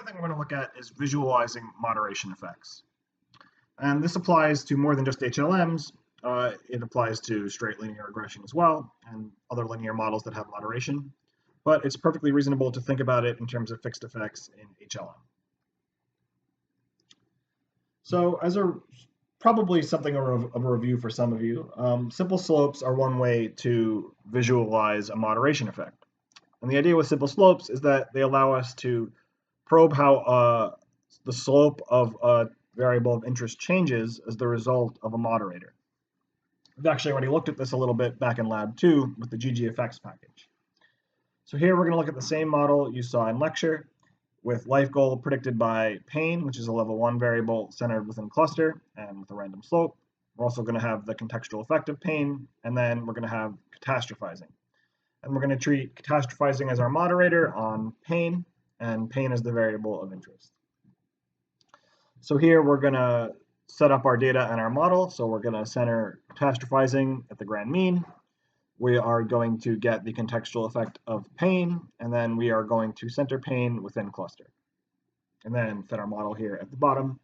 other thing we're going to look at is visualizing moderation effects. And this applies to more than just HLMs. It applies to straight linear regression as well, and other linear models that have moderation. But it's perfectly reasonable to think about it in terms of fixed effects in HLM. So as probably something of a review for some of you, simple slopes are one way to visualize a moderation effect. And the idea with simple slopes is that they allow us to probe how the slope of a variable of interest changes as the result of a moderator. We've actually already looked at this a little bit back in lab 2 with the ggeffects package. So here we're going to look at the same model you saw in lecture with life goal predicted by pain, which is a level 1 variable centered within cluster and with a random slope. We're also going to have the contextual effect of pain, and then we're going to have catastrophizing. And we're going to treat catastrophizing as our moderator on pain, and pain is the variable of interest. So here we're going to set up our data and our model. So we're going to center catastrophizing at the grand mean. We are going to get the contextual effect of pain, and then we are going to center pain within cluster. And then fit our model here at the bottom.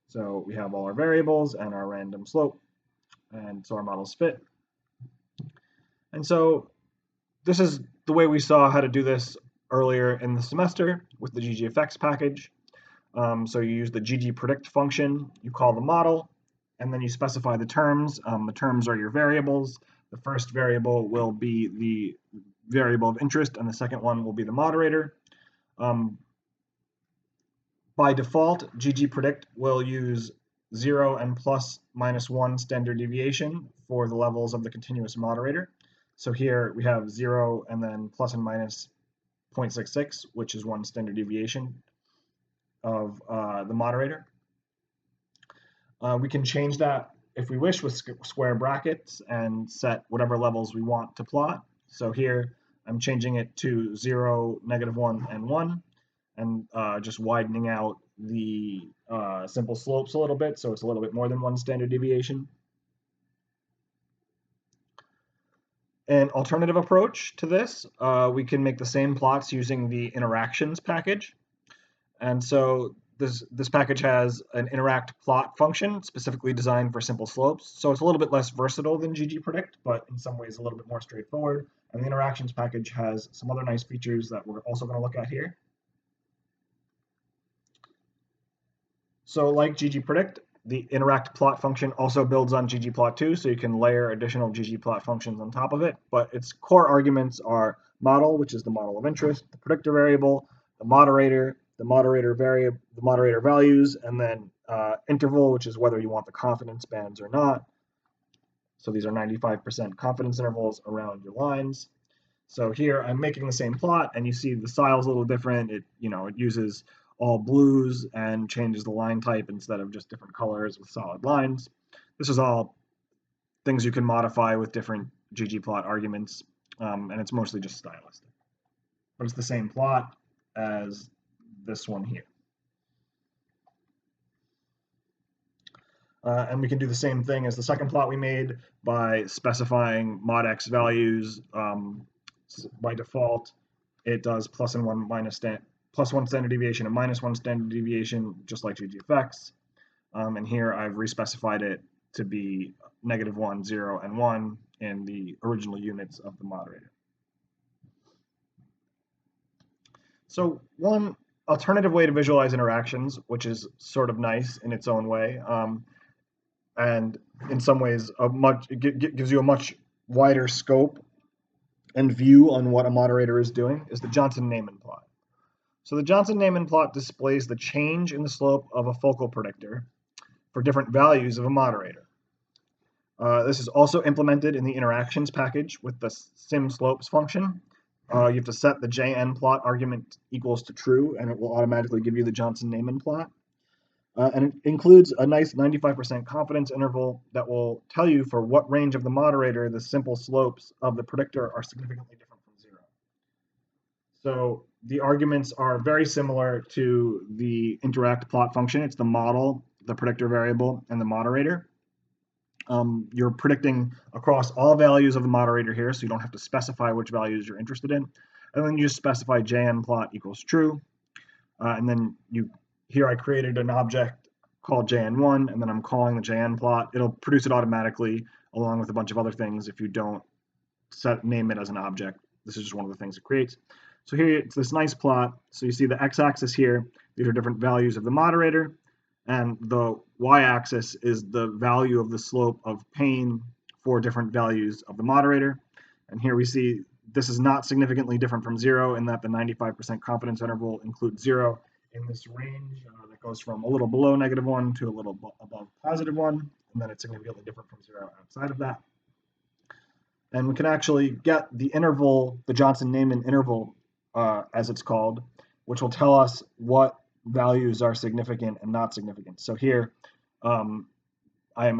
So we have all our variables and our random slope, and so our models fit. And so this is the way we saw how to do this earlier in the semester with the ggeffects package. So you use the ggpredict function, you call the model, and then you specify the terms. The terms are your variables. The first variable will be the variable of interest, and the second one will be the moderator. By default, ggpredict will use 0 and ±1 standard deviation for the levels of the continuous moderator. So here we have 0 and then plus and minus 0.66, which is 1 standard deviation of the moderator. We can change that if we wish with square brackets and set whatever levels we want to plot. So here I'm changing it to 0, -1, and 1, and just widening out the simple slopes a little bit, so it's a little bit more than 1 standard deviation. An alternative approach to this, we can make the same plots using the interactions package. And so this package has an interact plot function specifically designed for simple slopes. So it's a little bit less versatile than ggpredict, but in some ways a little bit more straightforward. And the interactions package has some other nice features that we're also going to look at here. So like ggpredict, the interact plot function also builds on ggplot2, so you can layer additional ggplot functions on top of it. But its core arguments are model, which is the model of interest, the predictor variable, the moderator variable, the moderator values, and then interval, which is whether you want the confidence bands or not. So these are 95% confidence intervals around your lines. So here I'm making the same plot, and you see the style's a little different. It uses all blues and changes the line type instead of just different colors with solid lines. This is all things you can modify with different ggplot arguments, and it's mostly just stylistic. But it's the same plot as this one here. And we can do the same thing as the second plot we made by specifying mod x values. By default, it does +1 standard deviation and -1 standard deviation, just like ggeffects. And here I've respecified it to be -1, 0, and 1 in the original units of the moderator. So one alternative way to visualize interactions, which is sort of nice in its own way, and in some ways gives you a much wider scope and view on what a moderator is doing, is the Johnson-Neyman plot. So the Johnson-Neyman plot displays the change in the slope of a focal predictor for different values of a moderator. This is also implemented in the interactions package with the sim_slopes function. You have to set the JN plot argument equals to true, and it will automatically give you the Johnson-Neyman plot. And it includes a nice 95% confidence interval that will tell you for what range of the moderator the simple slopes of the predictor are significantly different from 0. So the arguments are very similar to the interact plot function. It's the model, the predictor variable, and the moderator. You're predicting across all values of the moderator here, so you don't have to specify which values you're interested in. And then you just specify JN plot equals true. and then here I created an object called JN1, and then I'm calling the JN plot. It'll produce it automatically along with a bunch of other things if you don't name it as an object. This is just one of the things it creates. So here it's this nice plot. So you see the x-axis here. These are different values of the moderator, and the y-axis is the value of the slope of pain for different values of the moderator. And here we see this is not significantly different from 0 in that the 95% confidence interval includes 0 in this range that goes from a little below -1 to a little above +1, and then it's significantly different from 0 outside of that. And we can actually get the interval, the Johnson-Neyman interval, as it's called, which will tell us what values are significant and not significant. So here, I have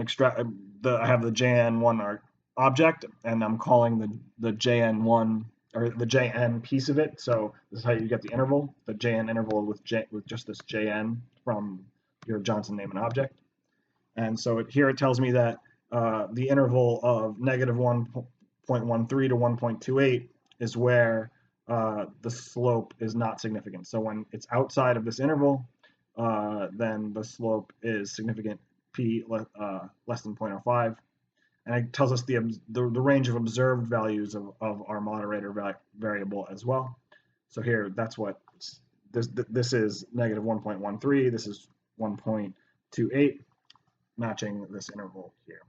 the JN1 object, and I'm calling the JN1 or the JN piece of it. So this is how you get the interval, the JN interval with just this JN from your Johnson-Neyman object. And so here it tells me that the interval of -1.13 to 1.28 is where the slope is not significant. So when it's outside of this interval, then the slope is significant, p less than 0.05, and it tells us the range of observed values of our moderator variable as well. So here, that's what this is -1.13. This is 1.28, matching this interval here.